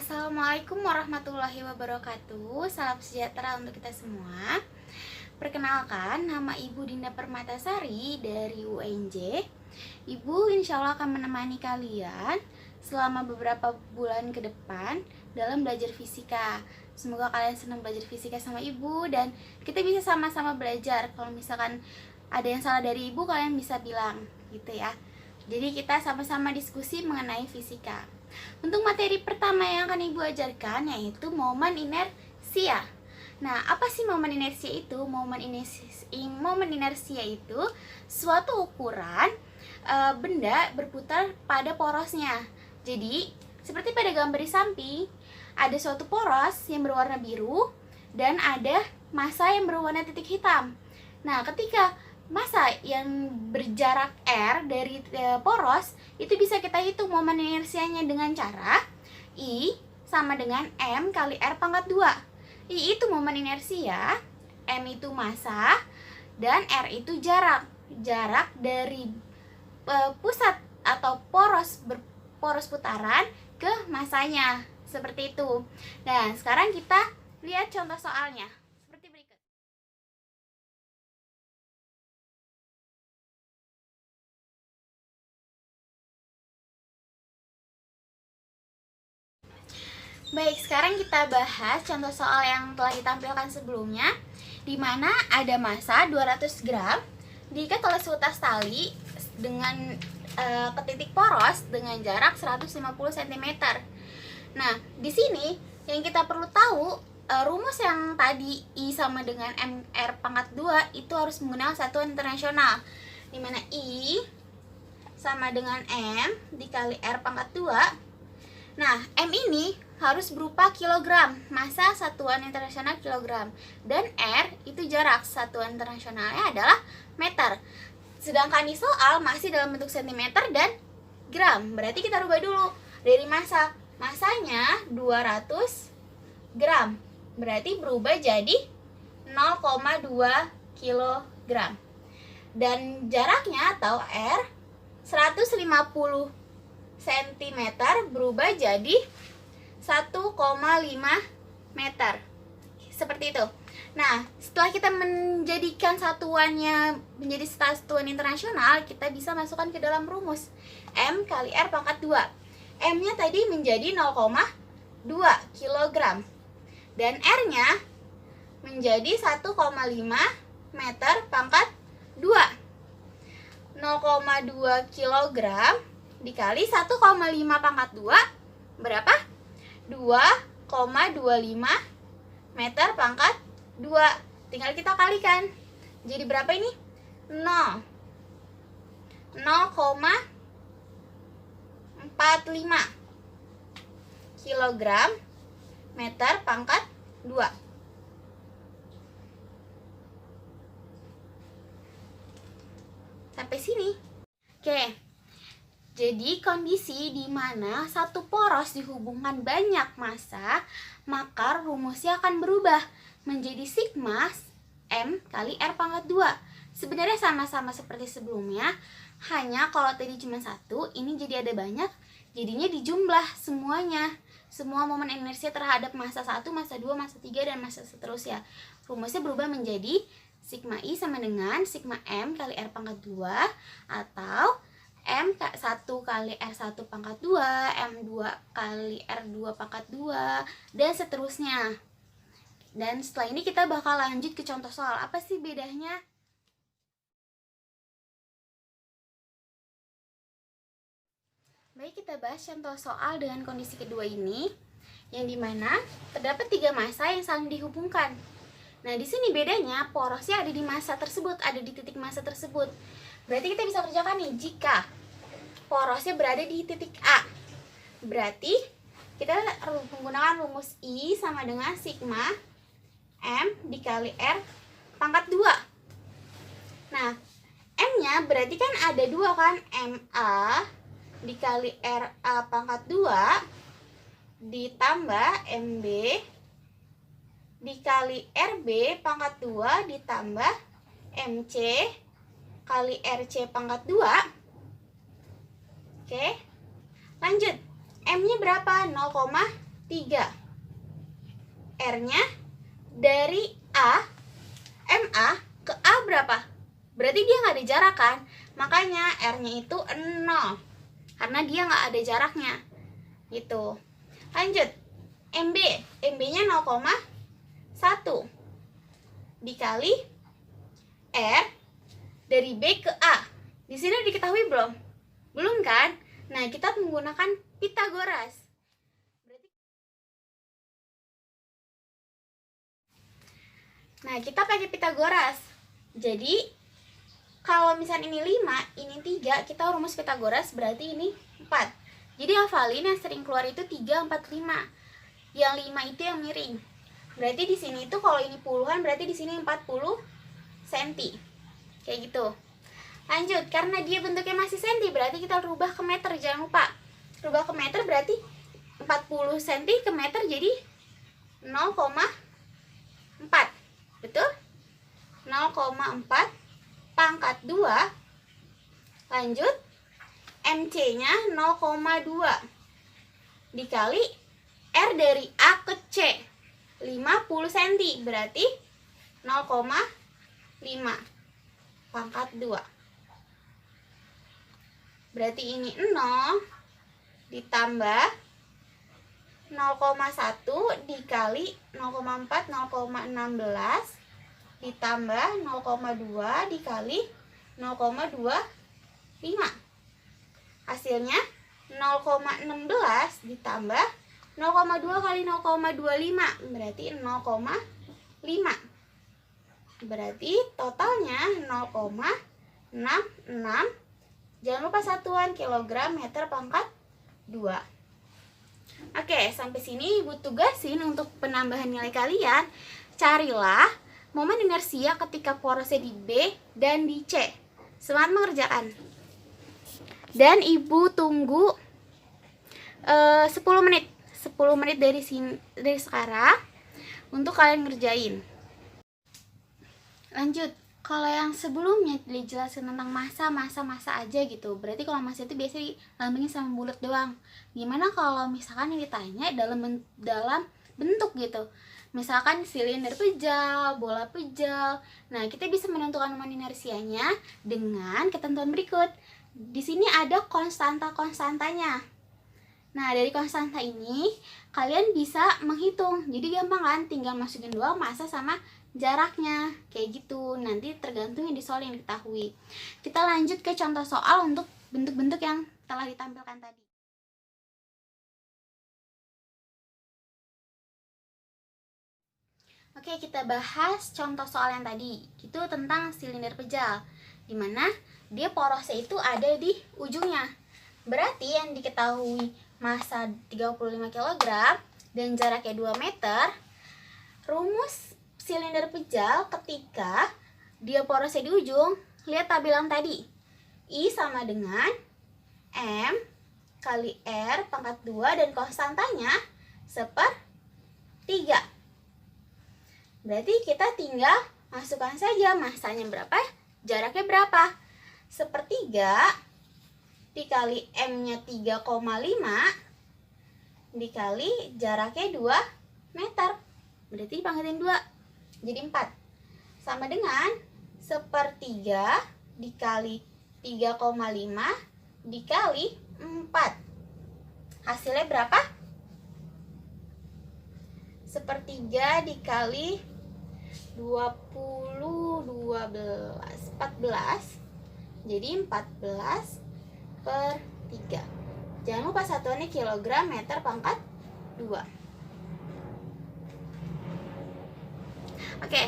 Assalamualaikum warahmatullahi wabarakatuh. Salam sejahtera untuk kita semua. Perkenalkan, nama Ibu Dinda Permatasari dari UNJ. Ibu insya Allah akan menemani kalian selama beberapa bulan ke depan dalam belajar fisika. Semoga kalian senang belajar fisika sama Ibu dan kita bisa sama-sama belajar. Kalau misalkan ada yang salah dari Ibu, kalian bisa bilang gitu ya. Jadi kita sama-sama diskusi mengenai fisika. Untuk materi pertama yang akan Ibu ajarkan yaitu momen inersia. Nah, apa sih momen inersia itu? Momen inersia itu suatu ukuran benda berputar pada porosnya. Jadi, seperti pada gambar di samping, ada suatu poros yang berwarna biru dan ada massa yang berwarna titik hitam. Nah, ketika massa yang berjarak R dari poros itu bisa kita hitung momen inersianya dengan cara I sama dengan M kali R pangkat 2. I itu momen inersia, M itu massa, dan R itu jarak dari pusat atau poros putaran ke massanya, seperti itu. Nah, sekarang kita lihat contoh soalnya seperti berikut. Baik, sekarang kita bahas contoh soal yang telah ditampilkan sebelumnya, di mana ada massa 200 gram diikat oleh seutas tali dengan ke titik poros dengan jarak 150 cm. Nah, di sini yang kita perlu tahu, rumus yang tadi I sama dengan MR pangkat 2 itu harus menggunakan satuan internasional, di mana I sama dengan M dikali R pangkat 2. Nah, M ini harus berupa kilogram, massa satuan internasional kilogram, dan R itu jarak, satuan internasionalnya adalah meter. Sedangkan di soal masih dalam bentuk cm dan gram. Berarti kita rubah dulu dari massa. Massanya 200 gram. Berarti berubah jadi 0,2 kilogram. Dan jaraknya atau R 150 cm berubah jadi 1,5 meter. Seperti itu. Nah, setelah kita menjadikan satuannya menjadi satuan internasional, kita bisa masukkan ke dalam rumus M kali R pangkat 2. M-nya tadi menjadi 0,2 kilogram. Dan R-nya menjadi 1,5 meter pangkat 2. 0,2 kilogram dikali 1,5 pangkat 2 berapa? 2,25 meter pangkat 2. Tinggal kita kalikan. Jadi berapa ini? 0,45 kilogram meter pangkat 2. Sampai sini. Oke. Jadi kondisi di mana satu poros dihubungkan banyak massa, maka rumusnya akan berubah menjadi sigma M kali R pangkat 2. Sebenarnya sama-sama seperti sebelumnya, hanya kalau tadi cuma satu, ini jadi ada banyak, jadinya dijumlah semuanya. Semua momen inersia terhadap massa 1, massa 2, massa 3, dan massa seterusnya. Rumusnya berubah menjadi sigma I sama dengan sigma M kali R pangkat 2 atau M1 kali R1 pangkat 2, M2 kali R2 pangkat 2, dan seterusnya. Dan setelah ini kita bakal lanjut ke contoh soal. Apa sih bedanya? Baik, kita bahas contoh soal dengan kondisi kedua ini, yang dimana terdapat 3 massa yang saling dihubungkan. Nah, di sini bedanya porosnya ada di massa tersebut, ada di titik massa tersebut. Berarti kita bisa kerjakan nih, jika porosnya berada di titik A, berarti kita menggunakan rumus I sama dengan sigma M dikali R pangkat 2. Nah, M-nya berarti kan ada 2 kan, MA dikali RA pangkat 2 ditambah MB dikali RB pangkat 2 ditambah MC kali RC pangkat 2. Oke, lanjut. M-nya berapa? 0,2 3. R-nya dari MA ke A berapa? Berarti dia nggak ada jarak kan? Makanya R-nya itu 0. Karena dia nggak ada jaraknya. Gitu. Lanjut. MB-nya 0,1 dikali R dari B ke A. Di sini udah diketahui belum? Belum kan? Nah, kita menggunakan Pitagoras. Nah, kita pakai Pitagoras. Jadi, kalau misalnya ini 5, ini 3, kita rumus Pitagoras berarti ini 4. Jadi, hafalin yang sering keluar itu 3, 4, 5. Yang 5 itu yang miring. Berarti di sini itu kalau ini puluhan, berarti di sini 40 cm. Kayak gitu. Lanjut, karena dia bentuknya masih cm, berarti kita rubah ke meter, jangan lupa. Rubah ke meter berarti 40 cm ke meter jadi 0,4. Betul? 0,4 pangkat 2. Lanjut, MC-nya 0,2 dikali R dari A ke C 50 cm, berarti 0,5 pangkat 2. Berarti ini 0 ditambah 0,1 dikali 0,4, 0,16 ditambah 0,2 dikali 0,25. Hasilnya 0,16 ditambah 0,2 kali 0,25 berarti 0,5. Berarti totalnya 0,66. Jangan lupa satuan kilogram meter pangkat 2. Oke, sampai sini Ibu tugasin untuk penambahan nilai kalian. Carilah momen inersia ketika porosnya di B dan di C. Semangat mengerjakan. Dan Ibu tunggu 10 menit. 10 menit dari sekarang untuk kalian ngerjain. Lanjut. Kalau yang sebelumnya dijelasin tentang massa aja gitu. Berarti kalau massa itu biasanya dilambangin sama bulat doang. Gimana kalau misalkan yang ditanya dalam bentuk gitu. Misalkan silinder pejal, bola pejal. Nah, kita bisa menentukan momen inersianya dengan ketentuan berikut. Di sini ada konstantanya. Nah, dari konstanta ini kalian bisa menghitung. Jadi gampang kan? Tinggal masukin doang massa sama jaraknya. Kayak gitu. Nanti tergantung yang di soal yang diketahui. Kita lanjut ke contoh soal untuk bentuk-bentuk yang telah ditampilkan tadi. Oke, kita bahas contoh soal yang tadi. Itu tentang silinder pejal, dimana dia porosnya itu ada di ujungnya. Berarti yang diketahui massa 35 kg dan jaraknya 2 meter. Rumus silinder pejal ketika dia porosnya di ujung, lihat tabelan tadi. I sama dengan M kali R pangkat 2 dan konstantanya 1/3. Berarti kita tinggal masukkan saja massanya berapa, jaraknya berapa. 1/3 dikali M-nya 3,5 dikali jaraknya 2 meter. Berarti dipangkatin 2. Jadi 4. Sama dengan 1/3 dikali 3,5 dikali 4. Hasilnya berapa? 1/3 dikali 20, 12, 14. Jadi 14/3. Jangan lupa satuannya kilogram meter pangkat 2. Oke.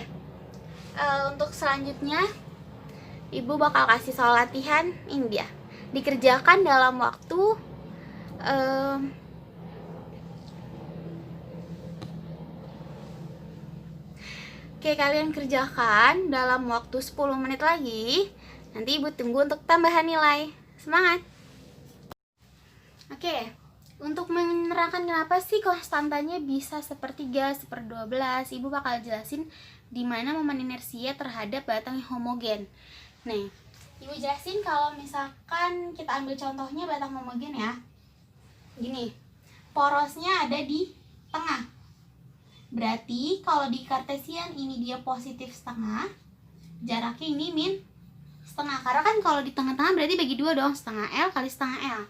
Untuk selanjutnya Ibu bakal kasih soal latihan. Ini dia. Dikerjakan dalam waktu Oke, kalian kerjakan dalam waktu 10 menit lagi. Nanti Ibu tunggu untuk tambahan nilai. Semangat! Oke, untuk menerangkan kenapa sih konstantanya bisa 1/3, 1/12, Ibu bakal jelasin di mana momen inersia terhadap batang yang homogen. Nih, Ibu jelasin kalau misalkan kita ambil contohnya batang homogen ya. Gini, porosnya ada di setengah. Berarti kalau di kartesian ini dia positif setengah, jaraknya ini min setengah. Karena kan kalau di tengah-tengah berarti bagi 2 dong, setengah L kali setengah L.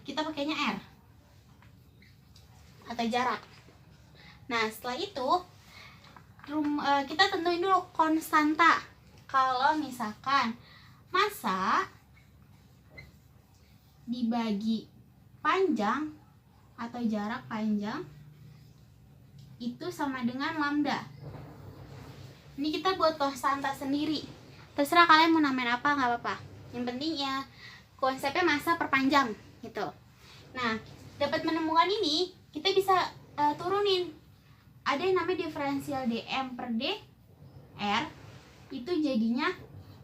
Kita pakainya R atau jarak. Nah setelah itu kita tentuin dulu konstanta. Kalau misalkan massa dibagi panjang atau jarak panjang itu sama dengan lambda. Ini kita buat konstanta sendiri. Terserah kalian mau namain apa, nggak apa-apa. Yang penting ya konsepnya massa per panjang gitu. Nah, dapat menemukan ini kita bisa turunin. Ada yang namanya diferensial dm per dr, itu jadinya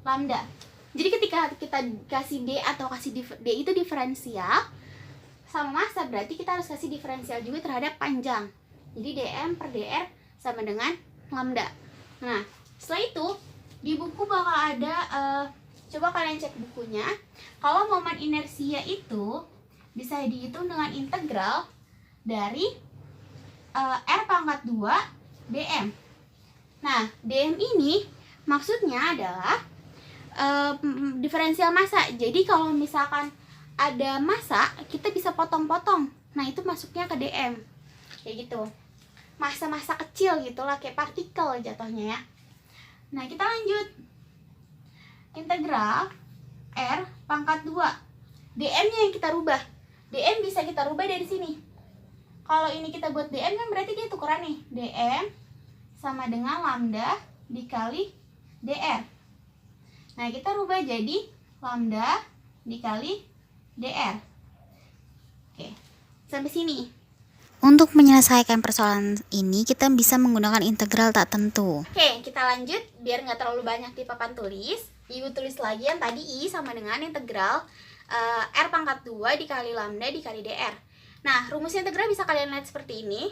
lambda. Jadi ketika kita kasih d atau kasih d itu diferensial sama massa, berarti kita harus kasih diferensial juga terhadap panjang. Jadi dm per dr sama dengan lambda. Nah setelah itu di buku bakal ada, coba kalian cek bukunya, kalau momen inersia itu bisa dihitung dengan integral dari R pangkat 2 dm. Nah dm ini maksudnya adalah diferensial massa. Jadi kalau misalkan ada massa, kita bisa potong-potong. Nah itu masuknya ke dm, kayak gitu. Massa-massa kecil gitulah, kayak partikel jatuhnya ya. Nah kita lanjut. Integral R pangkat 2 dm-nya yang kita rubah. Dm bisa kita rubah dari sini. Kalau ini kita buat dm kan berarti dia tukeran nih. Dm sama dengan lambda dikali dr. Nah kita rubah jadi lambda dikali dr. Oke, sampai sini. Untuk menyelesaikan persoalan ini, kita bisa menggunakan integral tak tentu. Oke, kita lanjut biar nggak terlalu banyak di papan tulis. Ibu tulis lagi yang tadi I sama dengan integral R pangkat 2 dikali lambda dikali dr. Nah, rumus integral bisa kalian lihat seperti ini.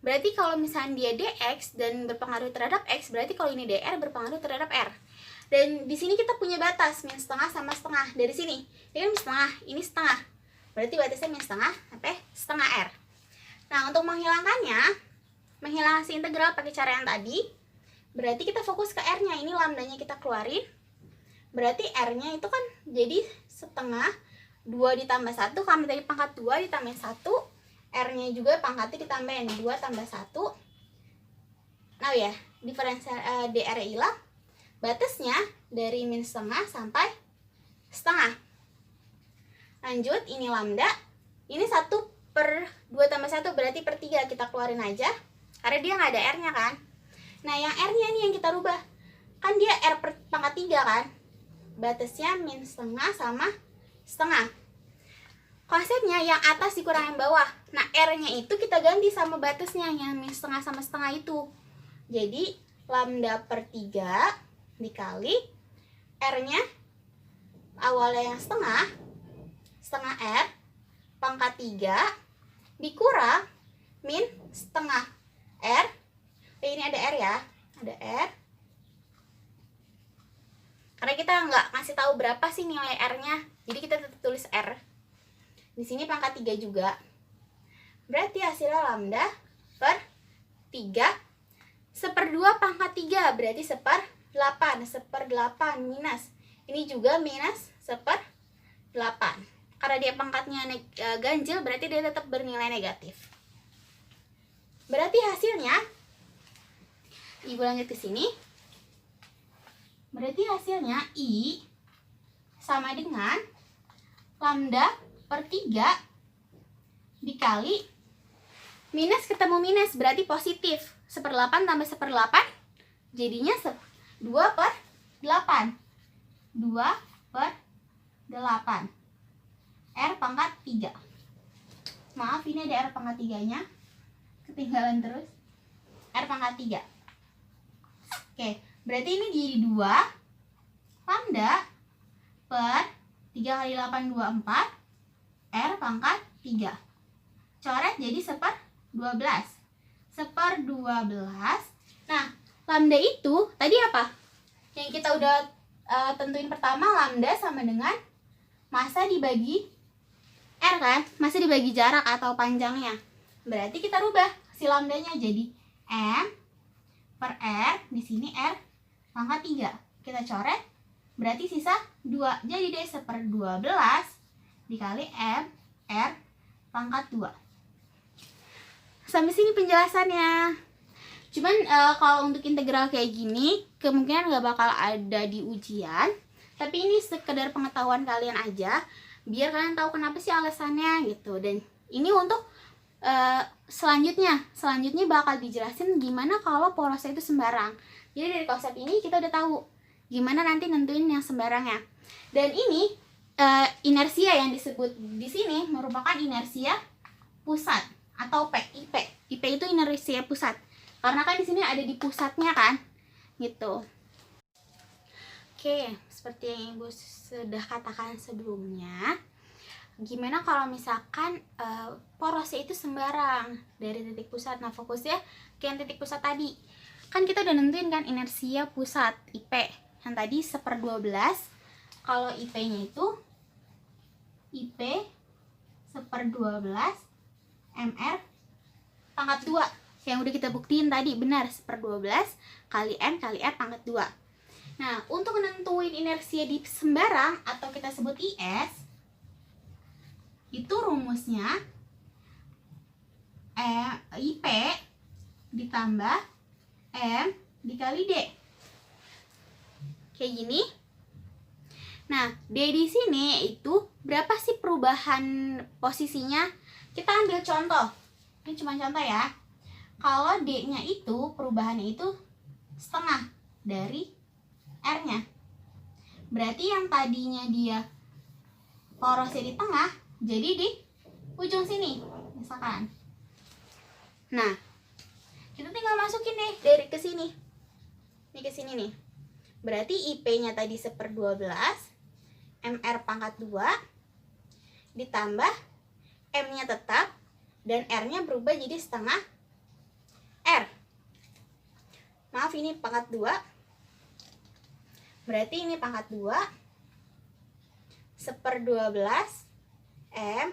Berarti kalau misalnya dia dx dan berpengaruh terhadap x, berarti kalau ini dr berpengaruh terhadap r. Dan di sini kita punya batas min setengah sama setengah. Dari sini, ini kan setengah, ini setengah. Berarti batasnya min setengah sampai setengah r. Nah, untuk menghilangkannya, menghilangkan si integral pakai cara yang tadi, berarti kita fokus ke r-nya. Ini lambdanya kita keluarin. Berarti r-nya itu kan jadi setengah 2 ditambah 1, kami tadi pangkat 2 ditambah 1, r-nya juga pangkatnya ditambahin 2 tambah 1. Nah ya, diferensial dr hilang. Batasnya dari min setengah sampai setengah. Lanjut, ini lambda. Ini 1 per 2 tambah 1 berarti per 3, kita keluarin aja karena dia nggak ada r-nya kan. Nah yang r-nya nih yang kita rubah, kan dia r per pangkat 3 kan, batasnya min setengah sama setengah. Konsepnya yang atas dikurang yang bawah. Nah r-nya itu kita ganti sama batasnya yang min setengah sama setengah itu. Jadi lambda per 3 dikali r-nya awalnya yang setengah r pangkat 3 dikurang min setengah r. Ini ada r ya, ada r. Karena kita nggak ngasih tahu berapa sih nilai r-nya, jadi kita tetap tulis r. Di sini pangkat 3 juga. Berarti hasilnya lambda per 3 1/2 pangkat 3 berarti 1/8. 1/8 minus. Ini juga minus 1/8. Karena dia pangkatnya ganjil, berarti dia tetap bernilai negatif. Berarti hasilnya, Ibu lanjut ke sini. Berarti hasilnya I sama dengan lambda per 3 dikali minus ketemu minus, berarti positif. 1/8 tambah 1/8 jadinya 2/8. 2/8. R pangkat 3. Maaf, ini ada R pangkat 3-nya. Ketinggalan terus. R pangkat 3. Oke, berarti ini jadi 2 lambda per 3 kali 8, 24 R pangkat 3. Coret jadi 1/12. 1/12. Nah, lambda itu tadi apa? Yang kita udah tentuin pertama, lambda sama dengan massa dibagi R kan? Massa dibagi jarak atau panjangnya. Berarti kita rubah si lambdanya jadi M per R, di sini R pangkat 3. Kita coret, berarti sisa 2. Jadi D 1/12 dikali M R pangkat 2. Sampai sini penjelasannya. Cuman kalau untuk integral kayak gini kemungkinan nggak bakal ada di ujian. Tapi ini sekedar pengetahuan kalian aja, biar kalian tahu kenapa sih alasannya gitu. Dan ini untuk selanjutnya bakal dijelasin gimana kalau porosnya itu sembarang. Jadi dari konsep ini kita udah tahu gimana nanti nentuin yang sembarangnya. Dan ini inersia yang disebut di sini merupakan inersia pusat atau IP. IP itu inersia pusat. Karena kan di sini ada di pusatnya kan, gitu. Oke, seperti yang Ibu sudah katakan sebelumnya, gimana kalau misalkan porosnya itu sembarang dari titik pusat. Nah, fokusnya ke yang titik pusat tadi. Kan kita udah nentuin kan inersia pusat IP yang tadi 1/12. Kalau IP-nya itu IP 1/12 MR pangkat 2 yang udah kita buktiin tadi, benar 1/12 kali M kali R pangkat 2. Nah, untuk nentuin inersia di sembarang atau kita sebut IS, itu rumusnya IP ditambah M dikali D. Kayak gini. Nah, D di sini itu berapa sih perubahan posisinya? Kita ambil contoh. Ini cuma contoh ya. Kalau D-nya itu perubahannya itu setengah dari R-nya. Berarti yang tadinya dia porosnya di tengah, jadi di ujung sini, misalkan. Nah, kita tinggal masukin nih dari ke sini. Ini ke sini nih. Berarti IP-nya tadi 1/12 MR pangkat 2 ditambah M-nya tetap dan R-nya berubah jadi setengah R. Maaf, ini pangkat 2. Berarti ini pangkat 2 1/12 M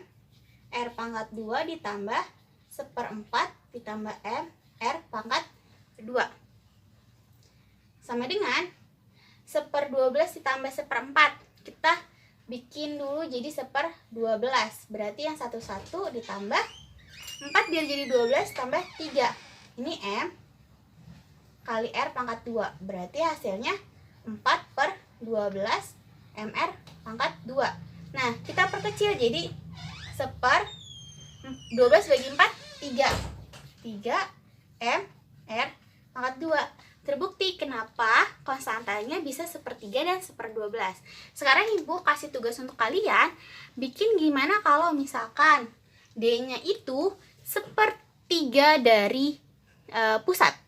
R pangkat 2 ditambah 1/4 ditambah M R pangkat 2 sama dengan 1/12 ditambah 1/4. Kita bikin dulu jadi 1/12. Berarti yang 1 ditambah 4 biar jadi 12 tambah 3. Ini M kali R pangkat 2. Berarti hasilnya 4/12 MR pangkat 2. Nah, kita perkecil jadi 12 bagi 4, 3. 3 MR pangkat 2. Terbukti kenapa konstantanya bisa 1/3 dan 1/12. Sekarang Ibu kasih tugas untuk kalian, bikin gimana kalau misalkan D-nya itu 1/3 dari pusat.